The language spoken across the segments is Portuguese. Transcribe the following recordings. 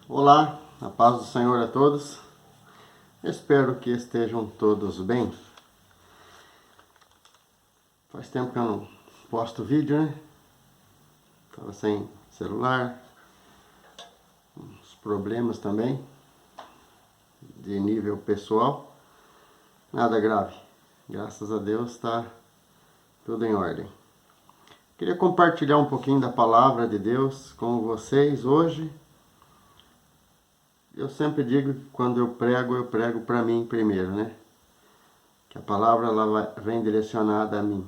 Olá, a paz do Senhor a todos. Espero que estejam todos bem. Faz tempo que eu não posto vídeo, né? Estava sem celular, uns problemas também, de nível pessoal. Nada grave, graças a Deus está tudo em ordem. Queria compartilhar um pouquinho da palavra de Deus com vocês hoje. Eu sempre digo que quando eu prego para mim primeiro, né? Que a palavra ela vem direcionada a mim.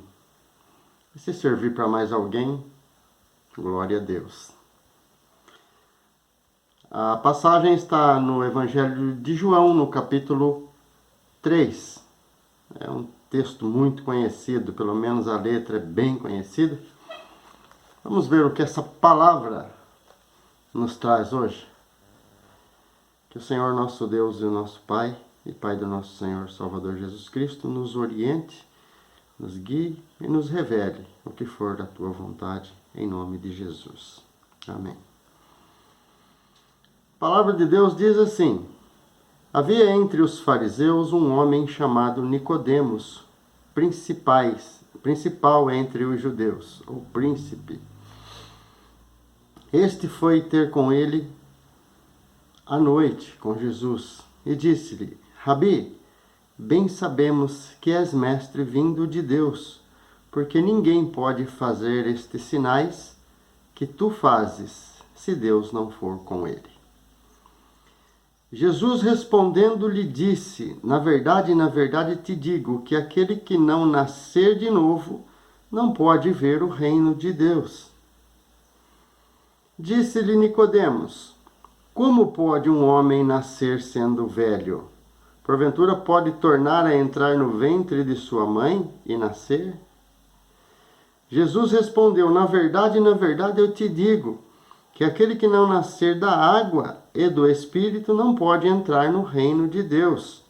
E se servir para mais alguém, glória a Deus. A passagem está no Evangelho de João, no capítulo 3. É um texto muito conhecido, pelo menos a letra é bem conhecida. Vamos ver o que essa palavra nos traz hoje. Que o Senhor nosso Deus e o nosso Pai, e Pai do nosso Senhor Salvador Jesus Cristo, nos oriente, nos guie e nos revele o que for da Tua vontade, em nome de Jesus. Amém. A palavra de Deus diz assim: havia entre os fariseus um homem chamado Nicodemos, principal entre os judeus, ou príncipe. Este foi ter com ele à noite com Jesus e disse-lhe: Rabi, bem sabemos que és mestre vindo de Deus, porque ninguém pode fazer estes sinais que tu fazes, se Deus não for com ele. Jesus respondendo lhe disse: na verdade te digo que aquele que não nascer de novo não pode ver o reino de Deus. Disse-lhe Nicodemos: como pode um homem nascer sendo velho? Porventura pode tornar a entrar no ventre de sua mãe e nascer? Jesus respondeu: na verdade eu te digo, que aquele que não nascer da água e do Espírito não pode entrar no reino de Deus.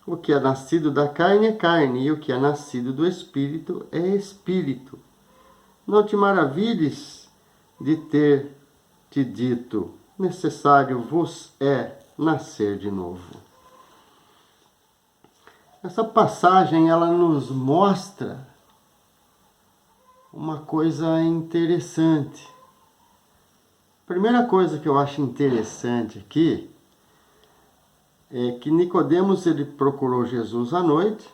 O que é nascido da carne é carne, e o que é nascido do Espírito é Espírito. Não te maravilhes de ter te dito: necessário vos é nascer de novo. Essa passagem ela nos mostra uma coisa interessante. A primeira coisa que eu acho interessante aqui é que Nicodemos ele procurou Jesus à noite.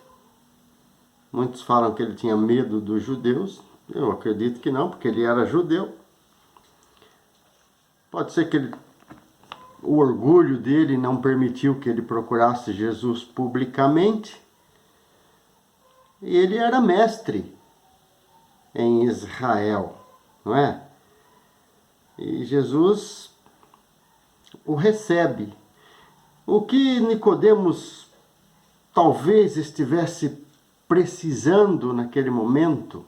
Muitos falam que ele tinha medo dos judeus. Eu acredito que não, porque ele era judeu. Pode ser que o orgulho dele não permitiu que ele procurasse Jesus publicamente. E ele era mestre em Israel, não é? E Jesus o recebe. O que Nicodemos talvez estivesse precisando naquele momento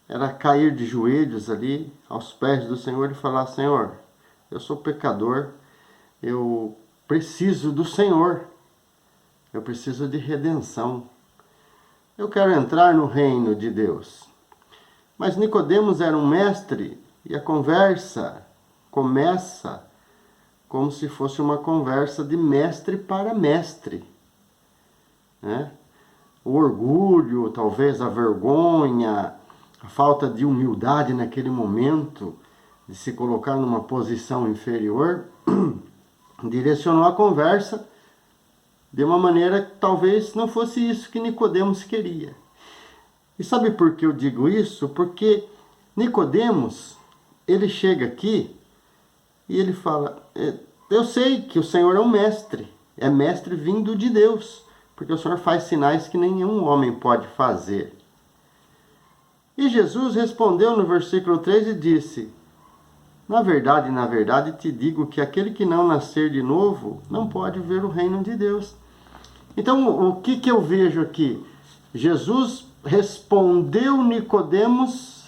era cair de joelhos ali aos pés do Senhor e falar: Senhor, eu sou pecador, eu preciso do Senhor, eu preciso de redenção, eu quero entrar no reino de Deus. Mas Nicodemos era um mestre e a conversa começa como se fosse uma conversa de mestre para mestre, né? O orgulho, talvez a vergonha, a falta de humildade naquele momento, de se colocar numa posição inferior, direcionou a conversa de uma maneira que talvez não fosse isso que Nicodemos queria. E sabe por que eu digo isso? Porque Nicodemos, ele chega aqui e ele fala: eu sei que o Senhor é mestre vindo de Deus, porque o Senhor faz sinais que nenhum homem pode fazer. E Jesus respondeu no versículo 3 e disse: na verdade te digo que aquele que não nascer de novo não pode ver o reino de Deus. Então, o que eu vejo aqui? Jesus respondeu Nicodemos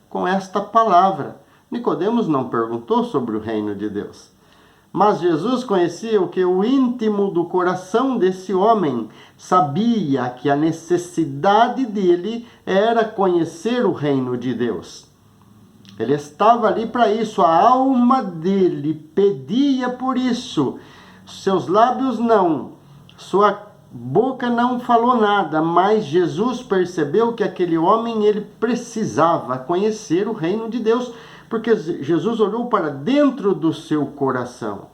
com esta palavra. Nicodemos não perguntou sobre o reino de Deus, mas Jesus conhecia o que o íntimo do coração desse homem, sabia que a necessidade dele era conhecer o reino de Deus. Ele estava ali para isso, a alma dele pedia por isso. Seus lábios não, sua boca não falou nada, mas Jesus percebeu que aquele homem ele precisava conhecer o reino de Deus, porque Jesus olhou para dentro do seu coração.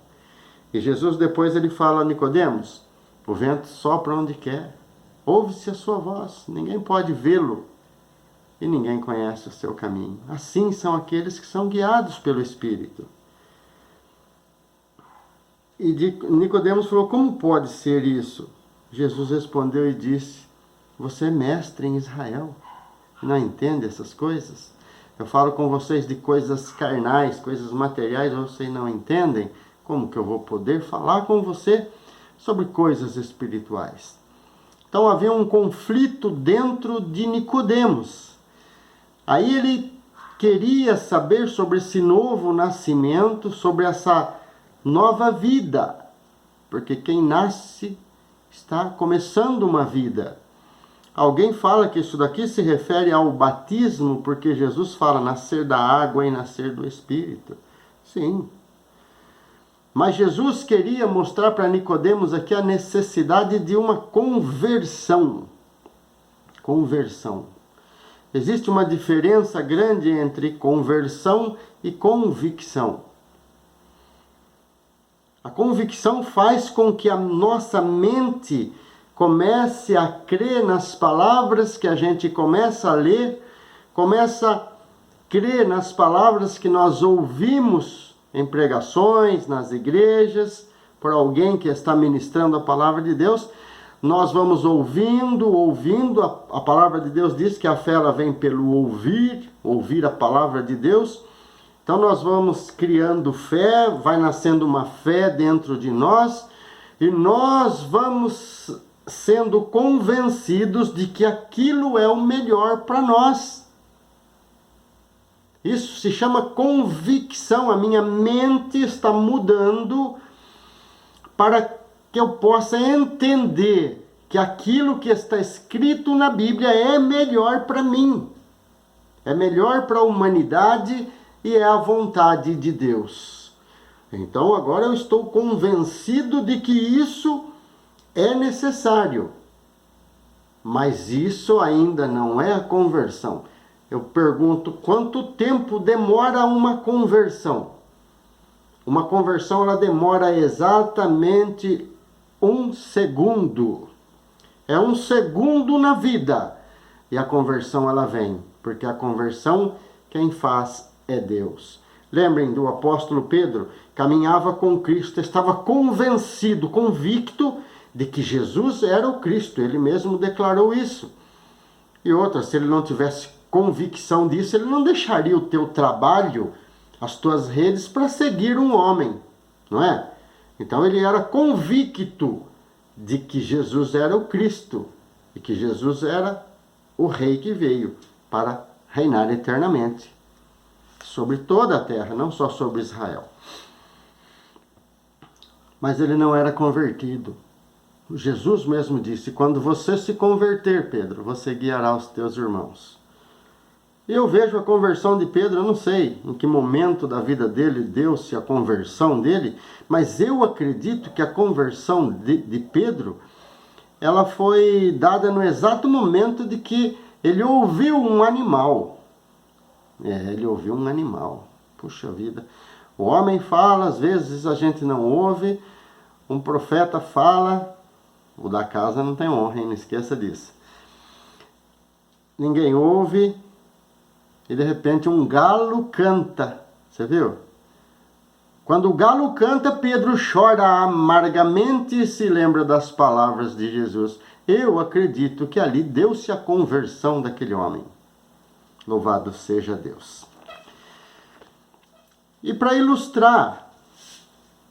E Jesus depois ele fala a Nicodemos: o vento sopra onde quer, ouve-se a sua voz, ninguém pode vê-lo e ninguém conhece o seu caminho. Assim são aqueles que são guiados pelo Espírito. E Nicodemos falou: como pode ser isso? Jesus respondeu e disse: você é mestre em Israel, não entende essas coisas? Eu falo com vocês de coisas carnais, coisas materiais, vocês não entendem? Como que eu vou poder falar com você sobre coisas espirituais? Então havia um conflito dentro de Nicodemos. Aí ele queria saber sobre esse novo nascimento, sobre essa nova vida, porque quem nasce está começando uma vida. Alguém fala que isso daqui se refere ao batismo, porque Jesus fala nascer da água e nascer do Espírito. Sim. Mas Jesus queria mostrar para Nicodemos aqui a necessidade de uma conversão. Conversão. Existe uma diferença grande entre conversão e convicção. A convicção faz com que a nossa mente comece a crer nas palavras que a gente começa a ler, começa a crer nas palavras que nós ouvimos em pregações, nas igrejas, por alguém que está ministrando a palavra de Deus. Nós vamos ouvindo, a palavra de Deus diz que a fé ela vem pelo ouvir a palavra de Deus. Então nós vamos criando fé, vai nascendo uma fé dentro de nós, e nós vamos sendo convencidos de que aquilo é o melhor para nós. Isso se chama convicção. A minha mente está mudando para que eu possa entender que aquilo que está escrito na Bíblia é melhor para mim, é melhor para a humanidade e é a vontade de Deus. Então agora eu estou convencido de que isso é necessário, mas isso ainda não é a conversão. Eu pergunto, quanto tempo demora uma conversão? Uma conversão ela demora exatamente 1 segundo. É 1 segundo na vida. E a conversão ela vem. Porque a conversão quem faz é Deus. Lembrem do apóstolo Pedro, caminhava com Cristo, estava convencido, convicto de que Jesus era o Cristo. Ele mesmo declarou isso. E outra, se ele não tivesse convicção disso, ele não deixaria o teu trabalho, as tuas redes, para seguir um homem, não é? Então ele era convicto de que Jesus era o Cristo e que Jesus era o Rei que veio para reinar eternamente sobre toda a terra, não só sobre Israel. Mas ele não era convertido. Jesus mesmo disse: quando você se converter, Pedro, você guiará os teus irmãos. Eu vejo a conversão de Pedro, eu não sei em que momento da vida dele deu-se a conversão dele, mas eu acredito que a conversão de Pedro, ela foi dada no exato momento de que ele ouviu um animal. Ele ouviu um animal. Puxa vida. O homem fala, às vezes a gente não ouve. Um profeta fala, o da casa não tem honra, hein? Não esqueça disso. Ninguém ouve. E de repente um galo canta. Você viu? Quando o galo canta, Pedro chora amargamente e se lembra das palavras de Jesus. Eu acredito que ali deu-se a conversão daquele homem. Louvado seja Deus. E para ilustrar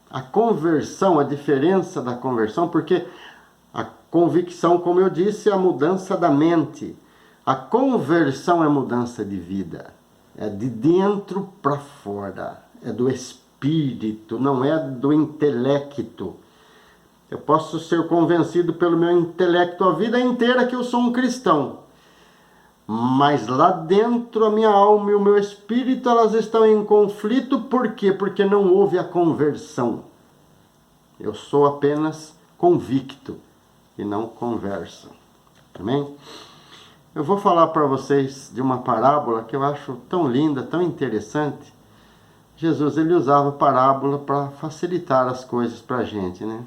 a conversão, a diferença da conversão, porque a convicção, como eu disse, é a mudança da mente. A conversão é mudança de vida. É de dentro para fora. É do espírito, não é do intelecto. Eu posso ser convencido pelo meu intelecto a vida inteira que eu sou um cristão. Mas lá dentro a minha alma e o meu espírito, elas estão em conflito. Por quê? Porque não houve a conversão. Eu sou apenas convicto e não converso. Amém? Eu vou falar para vocês de uma parábola que eu acho tão linda, tão interessante. Jesus, ele usava parábola para facilitar as coisas para a gente, né?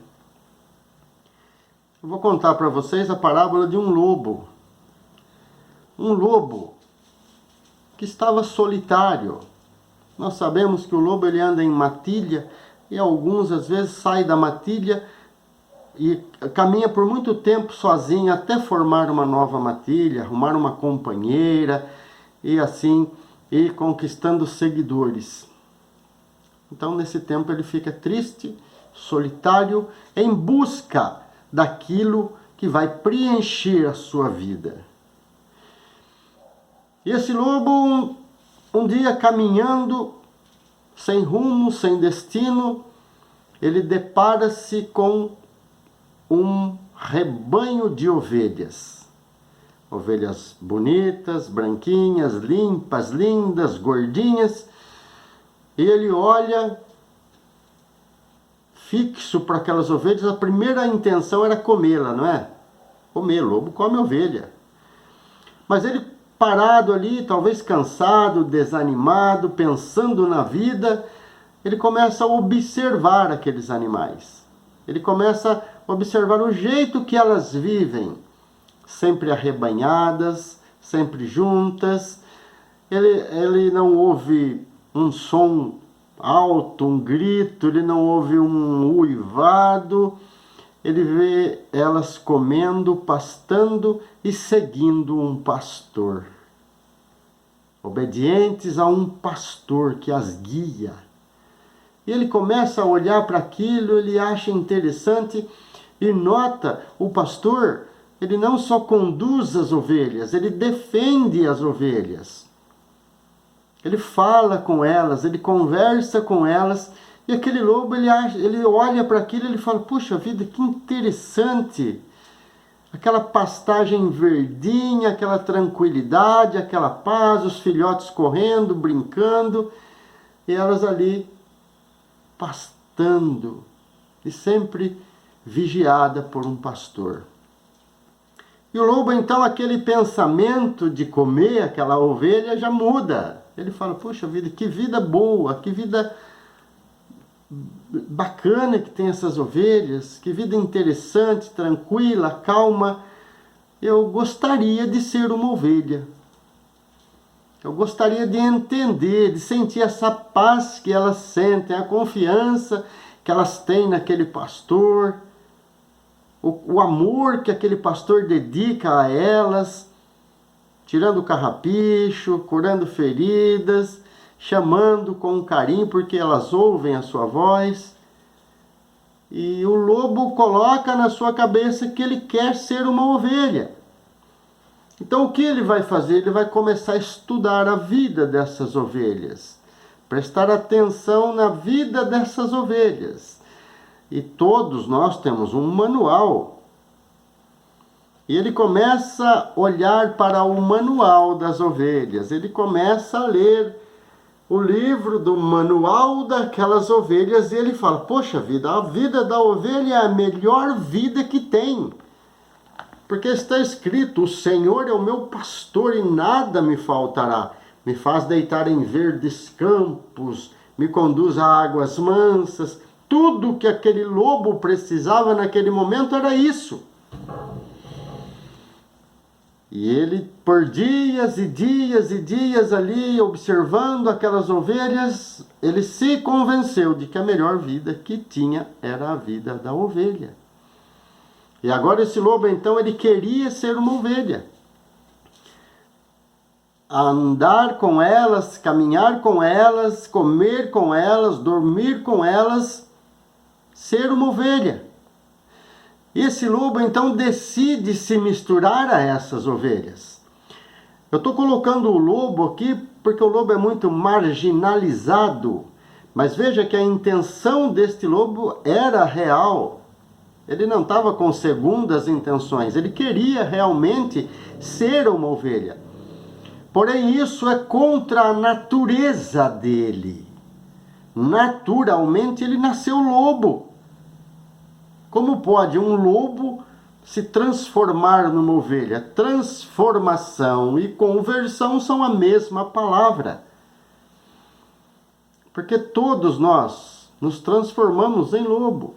Eu vou contar para vocês a parábola de um lobo. Um lobo que estava solitário. Nós sabemos que o lobo ele anda em matilha e alguns às vezes saem da matilha e caminha por muito tempo sozinho até formar uma nova matilha, arrumar uma companheira e assim ir conquistando seguidores. Então nesse tempo ele fica triste, solitário, em busca daquilo que vai preencher a sua vida. E esse lobo, um dia caminhando, sem rumo, sem destino, ele depara-se com um rebanho de ovelhas. Ovelhas bonitas, branquinhas, limpas, lindas, gordinhas. E ele olha fixo para aquelas ovelhas. A primeira intenção era comê-la, não é? Comer, lobo come ovelha. Mas ele parado ali, talvez cansado, desanimado, pensando na vida, ele começa a observar aqueles animais. Ele começa a observar o jeito que elas vivem, sempre arrebanhadas, sempre juntas. Ele não ouve um som alto, um grito, ele não ouve um uivado. Ele vê elas comendo, pastando e seguindo um pastor. Obedientes a um pastor que as guia. E ele começa a olhar para aquilo, ele acha interessante e nota o pastor, ele não só conduz as ovelhas, ele defende as ovelhas. Ele fala com elas, ele conversa com elas. E aquele lobo, ele olha para aquilo e ele fala, puxa vida, que interessante. Aquela pastagem verdinha, aquela tranquilidade, aquela paz, os filhotes correndo, brincando. E elas ali pastando. E sempre vigiada por um pastor. E o lobo, então, aquele pensamento de comer aquela ovelha já muda. Ele fala, puxa vida, que vida boa, que vida bacana que tem essas ovelhas, que vida interessante, tranquila, calma. Eu gostaria de ser uma ovelha. Eu gostaria de entender, de sentir essa paz que elas sentem, a confiança que elas têm naquele pastor, o amor que aquele pastor dedica a elas, tirando o carrapicho, curando feridas, chamando com carinho, porque elas ouvem a sua voz. E o lobo coloca na sua cabeça que ele quer ser uma ovelha. Então o que ele vai fazer? Ele vai começar a estudar a vida dessas ovelhas. Prestar atenção na vida dessas ovelhas. E todos nós temos um manual. E ele começa a olhar para o manual das ovelhas. Ele começa a ler o livro do manual daquelas ovelhas e ele fala, poxa vida, a vida da ovelha é a melhor vida que tem. Porque está escrito, o Senhor é o meu pastor e nada me faltará. Me faz deitar em verdes campos, me conduz a águas mansas. Tudo que aquele lobo precisava naquele momento era isso. E ele, por dias e dias e dias ali, observando aquelas ovelhas, ele se convenceu de que a melhor vida que tinha era a vida da ovelha. E agora esse lobo, então, ele queria ser uma ovelha. Andar com elas, caminhar com elas, comer com elas, dormir com elas, ser uma ovelha. Esse lobo, então, decide se misturar a essas ovelhas. Eu estou colocando o lobo aqui porque o lobo é muito marginalizado. Mas veja que a intenção deste lobo era real. Ele não estava com segundas intenções. Ele queria realmente ser uma ovelha. Porém, isso é contra a natureza dele. Naturalmente, ele nasceu lobo. Como pode um lobo se transformar numa ovelha? Transformação e conversão são a mesma palavra. Porque todos nós nos transformamos em lobo.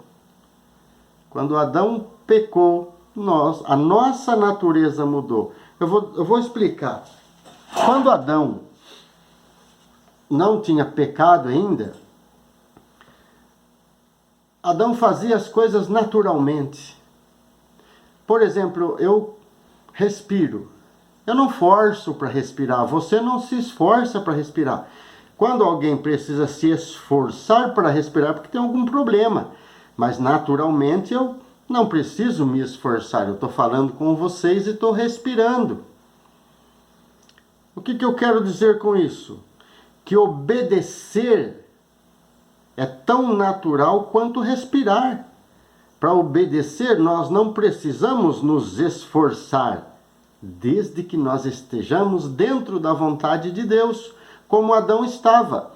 Quando Adão pecou, a nossa natureza mudou. Eu vou explicar. Quando Adão não tinha pecado ainda, Adão fazia as coisas naturalmente. Por exemplo, eu respiro. Eu não forço para respirar. Você não se esforça para respirar. Quando alguém precisa se esforçar para respirar, porque tem algum problema. Mas naturalmente eu não preciso me esforçar. Eu estou falando com vocês e estou respirando. O que eu quero dizer com isso? Que obedecer é tão natural quanto respirar. Para obedecer, nós não precisamos nos esforçar, desde que nós estejamos dentro da vontade de Deus, como Adão estava.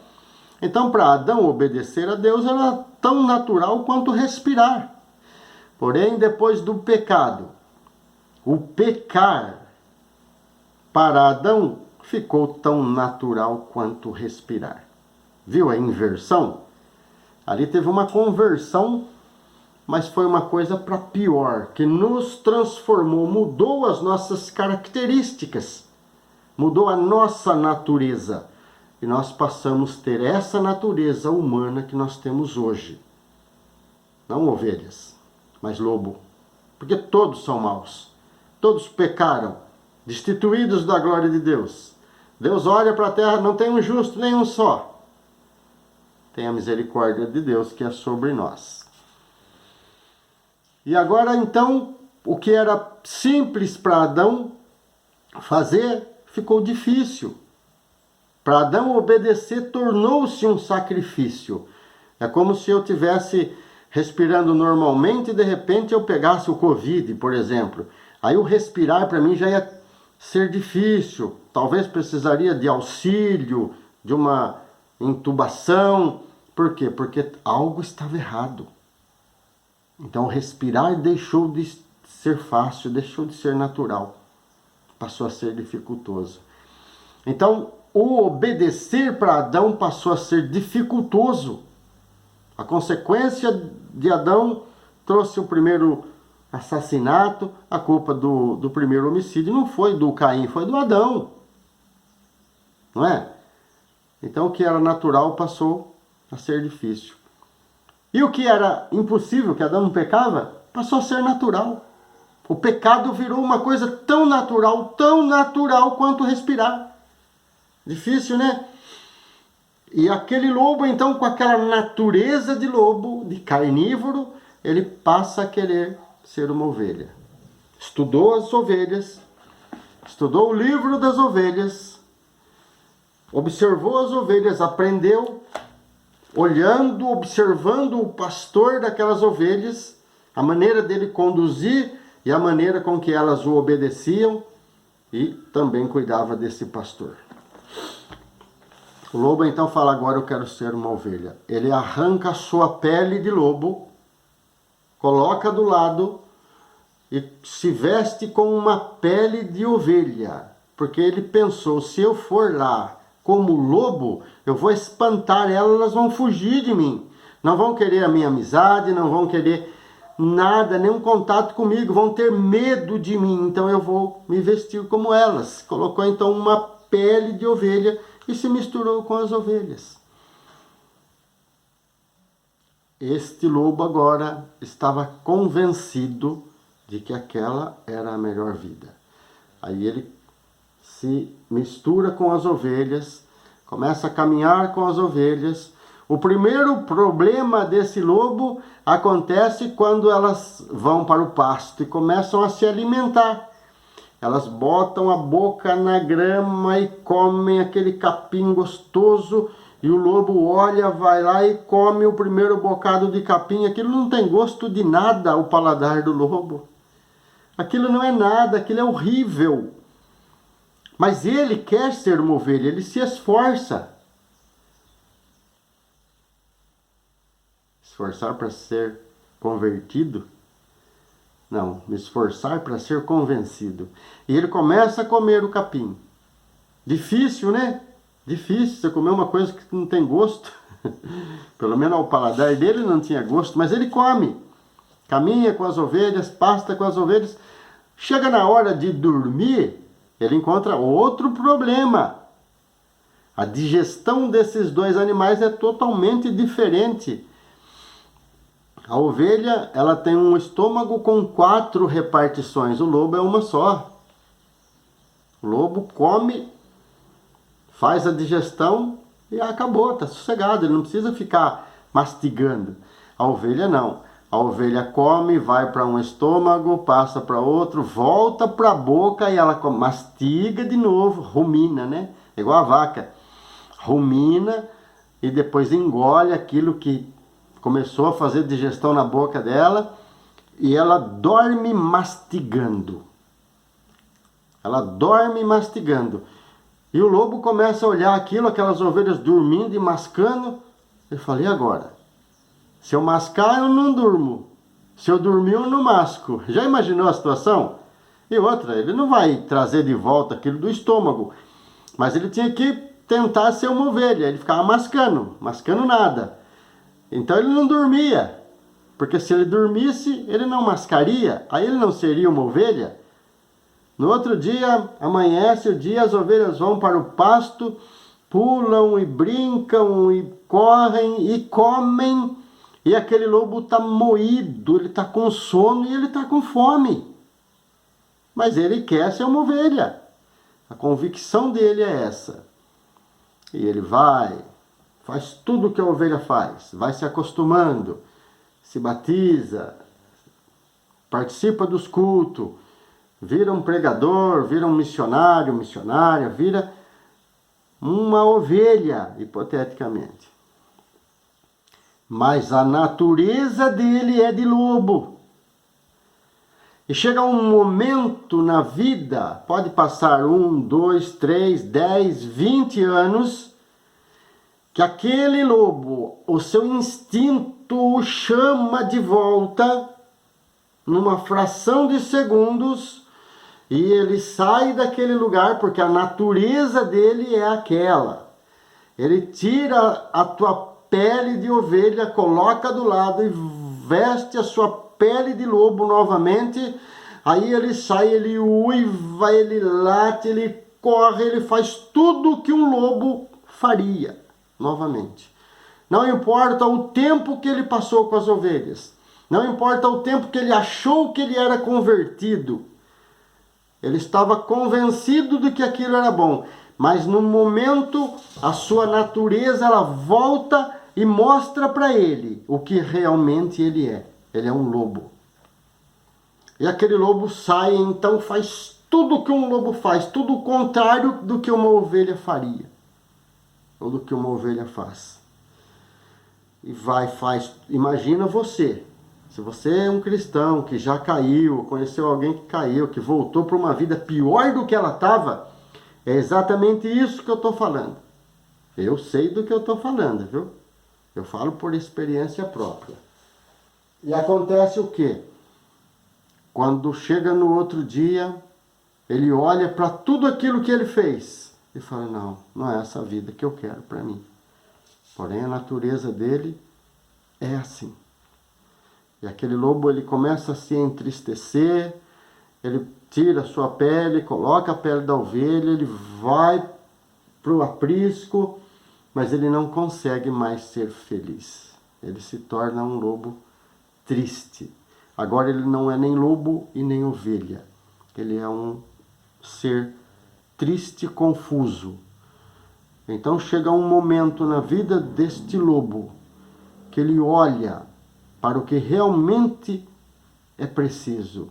Então, para Adão, obedecer a Deus era tão natural quanto respirar. Porém, depois do pecado, o pecar para Adão ficou tão natural quanto respirar. Viu a inversão? Ali teve uma conversão, mas foi uma coisa para pior, que nos transformou, mudou as nossas características, mudou a nossa natureza. E nós passamos a ter essa natureza humana que nós temos hoje. Não ovelhas, mas lobo. Porque todos são maus. Todos pecaram, destituídos da glória de Deus. Deus olha para a terra, não tem um justo, nenhum só. Tem a misericórdia de Deus que é sobre nós. E agora, então, o que era simples para Adão fazer, ficou difícil. Para Adão obedecer, tornou-se um sacrifício. É como se eu tivesse respirando normalmente e de repente eu pegasse o Covid, por exemplo. Aí o respirar para mim já ia ser difícil. Talvez precisaria de auxílio, de uma intubação. Por quê? Porque algo estava errado. Então respirar deixou de ser fácil, deixou de ser natural. Passou a ser dificultoso. Então o obedecer para Adão passou a ser dificultoso. A consequência de Adão trouxe o primeiro assassinato, a culpa do primeiro homicídio não foi do Caim, foi do Adão. Não é? Então o que era natural passou a ser difícil. E o que era impossível, que Adão não pecava, passou a ser natural. O pecado virou uma coisa tão natural quanto respirar. Difícil, né? E aquele lobo, então, com aquela natureza de lobo, de carnívoro, ele passa a querer ser uma ovelha. Estudou as ovelhas, estudou o livro das ovelhas, observou as ovelhas, aprendeu, olhando, observando o pastor daquelas ovelhas, a maneira dele conduzir e a maneira com que elas o obedeciam, e também cuidava desse pastor. O lobo então fala, agora eu quero ser uma ovelha. Ele arranca a sua pele de lobo, coloca do lado e se veste com uma pele de ovelha. Porque ele pensou, se eu for lá como lobo, eu vou espantar elas vão fugir de mim. Não vão querer a minha amizade, não vão querer nada, nenhum contato comigo, vão ter medo de mim. Então eu vou me vestir como elas. Colocou então uma pele de ovelha e se misturou com as ovelhas. Este lobo agora estava convencido de que aquela era a melhor vida. Aí ele se mistura com as ovelhas, começa a caminhar com as ovelhas. O primeiro problema desse lobo acontece quando elas vão para o pasto e começam a se alimentar. Elas botam a boca na grama e comem aquele capim gostoso, e o lobo olha, vai lá e come o primeiro bocado de capim. Aquilo não tem gosto de nada ao paladar do lobo. Aquilo não é nada, aquilo é horrível. Mas ele quer ser uma ovelha, ele se esforça. Esforçar para ser convertido? Não, me esforçar para ser convencido. E ele começa a comer o capim. Difícil, né? Difícil você comer uma coisa que não tem gosto. Pelo menos ao paladar dele não tinha gosto, mas ele come. Caminha com as ovelhas, pasta com as ovelhas. Chega na hora de dormir, ele encontra outro problema. A digestão desses dois animais é totalmente diferente. A ovelha, ela tem um estômago com 4 repartições. O lobo é uma só. O lobo come, faz a digestão e acabou, está sossegado. Ele não precisa ficar mastigando. A ovelha não. A ovelha come, vai para um estômago, passa para outro, volta para a boca e ela mastiga de novo, rumina, né? É igual a vaca. Rumina e depois engole aquilo que começou a fazer digestão na boca dela e ela dorme mastigando. Ela dorme mastigando. E o lobo começa a olhar aquilo, aquelas ovelhas dormindo e mascando. Eu falei, e agora? Se eu mascar, eu não durmo. Se eu dormir, eu não masco. Já imaginou a situação? E outra, ele não vai trazer de volta aquilo do estômago. Mas ele tinha que tentar ser uma ovelha. Ele ficava mascando, mascando nada. Então ele não dormia, porque se ele dormisse, ele não mascaria, aí ele não seria uma ovelha. No outro dia, amanhece o dia, as ovelhas vão para o pasto, pulam e brincam e correm e comem, e aquele lobo está moído, ele está com sono e ele está com fome. Mas ele quer ser uma ovelha. A convicção dele é essa. E ele vai, faz tudo o que a ovelha faz, vai se acostumando, se batiza, participa dos cultos, vira um pregador, vira um missionário, missionária, vira uma ovelha, hipoteticamente. Mas a natureza dele é de lobo. E chega um momento na vida, pode passar 1, 2, 3, 10, 20 anos, que aquele lobo, o seu instinto o chama de volta, numa fração de segundos, e ele sai daquele lugar, porque a natureza dele é aquela. Ele tira a tua pele de ovelha, coloca do lado e veste a sua pele de lobo novamente. Aí ele sai, ele uiva, ele late, ele corre, ele faz tudo o que um lobo faria novamente. Não importa o tempo que ele passou com as ovelhas. Não importa o tempo que ele achou que ele era convertido. Ele estava convencido de que aquilo era bom. Mas no momento, a sua natureza, ela volta e mostra para ele o que realmente ele é. Ele é um lobo. E aquele lobo sai, então faz tudo o que um lobo faz. Tudo o contrário do que uma ovelha faria. Ou do que uma ovelha faz. E vai, faz. Imagina você. Se você é um cristão que já caiu, conheceu alguém que caiu, que voltou para uma vida pior do que ela estava, é exatamente isso que eu estou falando. Eu sei do que eu estou falando, viu? Eu falo por experiência própria. E acontece o quê? Quando chega no outro dia, ele olha para tudo aquilo que ele fez e fala, não, não é essa vida que eu quero para mim. Porém, a natureza dele é assim. E aquele lobo, ele começa a se entristecer, ele tira a sua pele, coloca a pele da ovelha, ele vai para o aprisco, mas ele não consegue mais ser feliz. Ele se torna um lobo triste. Agora ele não é nem lobo e nem ovelha. Ele é um ser triste e confuso. Então chega um momento na vida deste lobo que ele olha para o que realmente é preciso,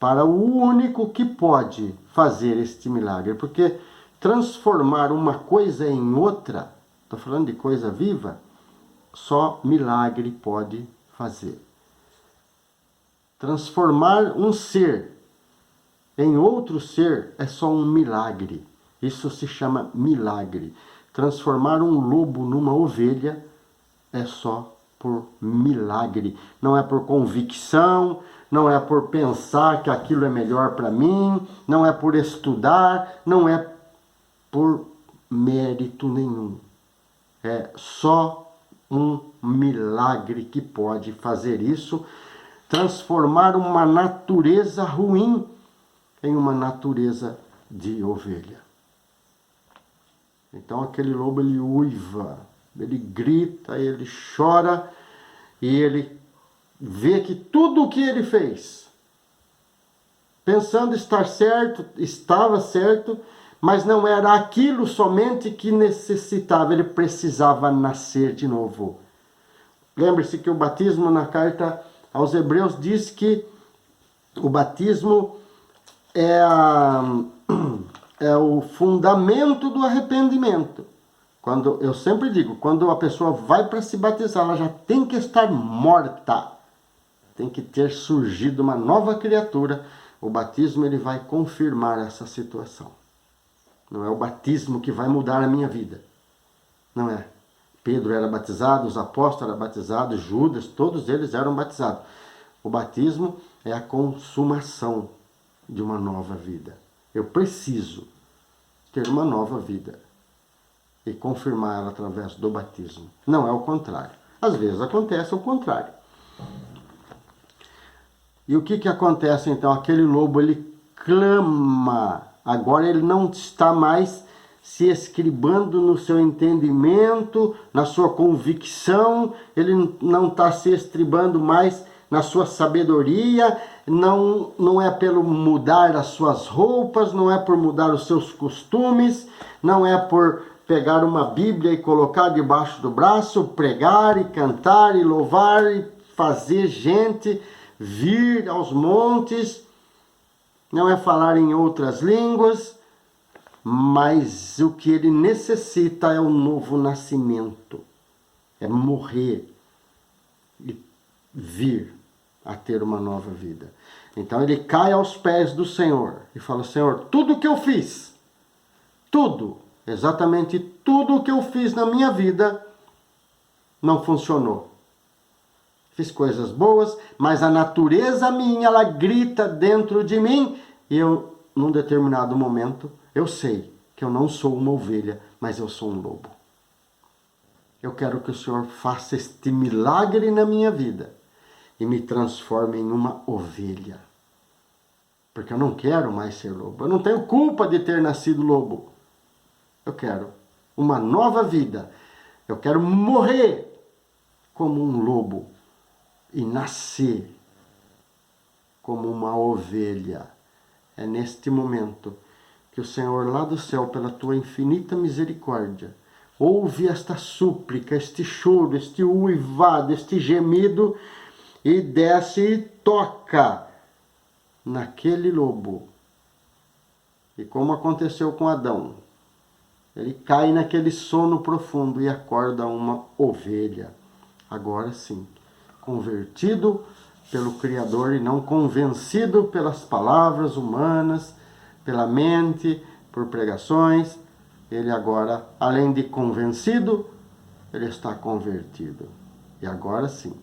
para o único que pode fazer este milagre. Porque transformar uma coisa em outra, estou falando de coisa viva, só milagre pode fazer. Transformar um ser em outro ser é só um milagre. Isso se chama milagre. Transformar um lobo numa ovelha é só por milagre. Não é por convicção, não é por pensar que aquilo é melhor para mim, não é por estudar, não é por mérito nenhum. É só um milagre que pode fazer isso, transformar uma natureza ruim em uma natureza de ovelha. Então aquele lobo, ele uiva, ele grita, ele chora e ele vê que tudo o que ele fez, pensando estar certo, estava certo, mas não era aquilo somente que necessitava, ele precisava nascer de novo. Lembre-se que o batismo na carta aos Hebreus diz que o batismo é o fundamento do arrependimento. Eu sempre digo, quando a pessoa vai para se batizar, ela já tem que estar morta. Tem que ter surgido uma nova criatura. O batismo, ele vai confirmar essa situação. Não é o batismo que vai mudar a minha vida. Não é. Pedro era batizado, os apóstolos eram batizados, Judas, todos eles eram batizados. O batismo é a consumação de uma nova vida. Eu preciso ter uma nova vida e confirmar ela através do batismo. Não é o contrário. Às vezes acontece o contrário. E o que acontece então? Aquele lobo, ele clama. Agora ele não está mais se escribando no seu entendimento, na sua convicção, ele não está se estribando mais na sua sabedoria, não é pelo mudar as suas roupas, não é por mudar os seus costumes, não é por pegar uma Bíblia e colocar debaixo do braço, pregar e cantar e louvar e fazer gente vir aos montes, não é falar em outras línguas, mas o que ele necessita é um novo nascimento, é morrer e vir a ter uma nova vida. Então ele cai aos pés do Senhor e fala: Senhor, tudo que eu fiz, tudo, exatamente tudo o que eu fiz na minha vida não funcionou. Fiz coisas boas, mas a natureza minha, ela grita dentro de mim e eu, num determinado momento, eu sei que eu não sou uma ovelha, mas eu sou um lobo. Eu quero que o Senhor faça este milagre na minha vida e me transforme em uma ovelha. Porque eu não quero mais ser lobo. Eu não tenho culpa de ter nascido lobo. Eu quero uma nova vida. Eu quero morrer como um lobo e nascer como uma ovelha. É neste momento que o Senhor lá do céu, pela tua infinita misericórdia, ouve esta súplica, este choro, este uivado, este gemido, e desce e toca naquele lobo. E como aconteceu com Adão, ele cai naquele sono profundo e acorda uma ovelha. Agora sim, convertido pelo Criador e não convencido pelas palavras humanas, pela mente, por pregações. Ele agora, além de convencido, ele está convertido. E agora sim,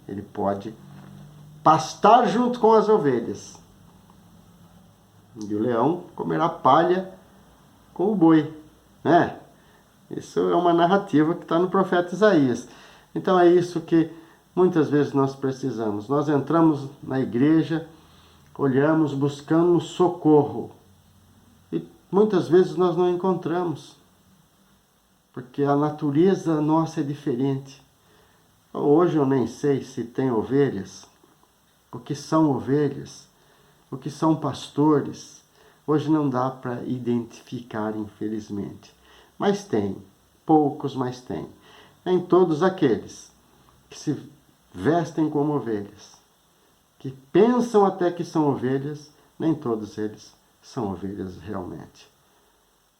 ele pode pastar junto com as ovelhas. E o leão comerá palha com o boi, né? Isso é uma narrativa que está no profeta Isaías. Então é isso que muitas vezes nós precisamos. Nós entramos na igreja, olhamos, buscamos socorro. E muitas vezes nós não encontramos. Porque a natureza nossa é diferente. Hoje eu nem sei se tem ovelhas, o que são ovelhas, o que são pastores. Hoje não dá para identificar, infelizmente. Mas tem, poucos, mas tem. Nem todos aqueles que se vestem como ovelhas, que pensam até que são ovelhas, nem todos eles são ovelhas realmente.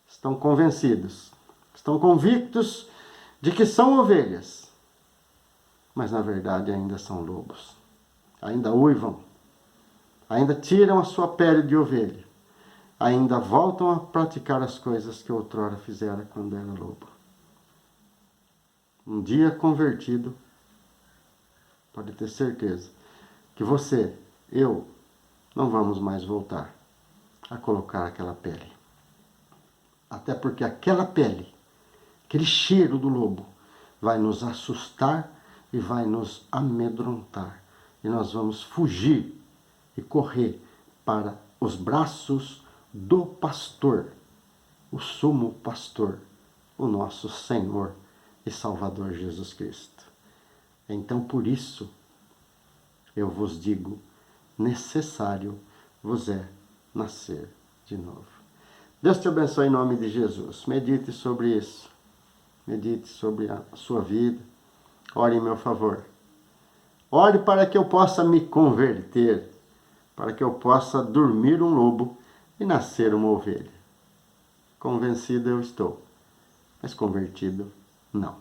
Estão convencidos, estão convictos de que são ovelhas, mas na verdade ainda são lobos. Ainda uivam, ainda tiram a sua pele de ovelha, ainda voltam a praticar as coisas que outrora fizeram quando era lobo. Um dia convertido, pode ter certeza que você, eu, não vamos mais voltar a colocar aquela pele. Até porque aquela pele, aquele cheiro do lobo, vai nos assustar e vai nos amedrontar. E nós vamos fugir e correr para os braços do pastor, o sumo pastor, o nosso Senhor e Salvador Jesus Cristo. Então, por isso, eu vos digo, necessário vos é nascer de novo. Deus te abençoe em nome de Jesus. Medite sobre isso. Medite sobre a sua vida. Ore em meu favor. Ore para que eu possa me converter, para que eu possa dormir um lobo e nascer uma ovelha. Convencido eu estou, mas convertido não.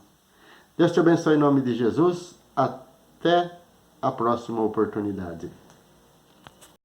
Deus te abençoe em nome de Jesus. Até a próxima oportunidade.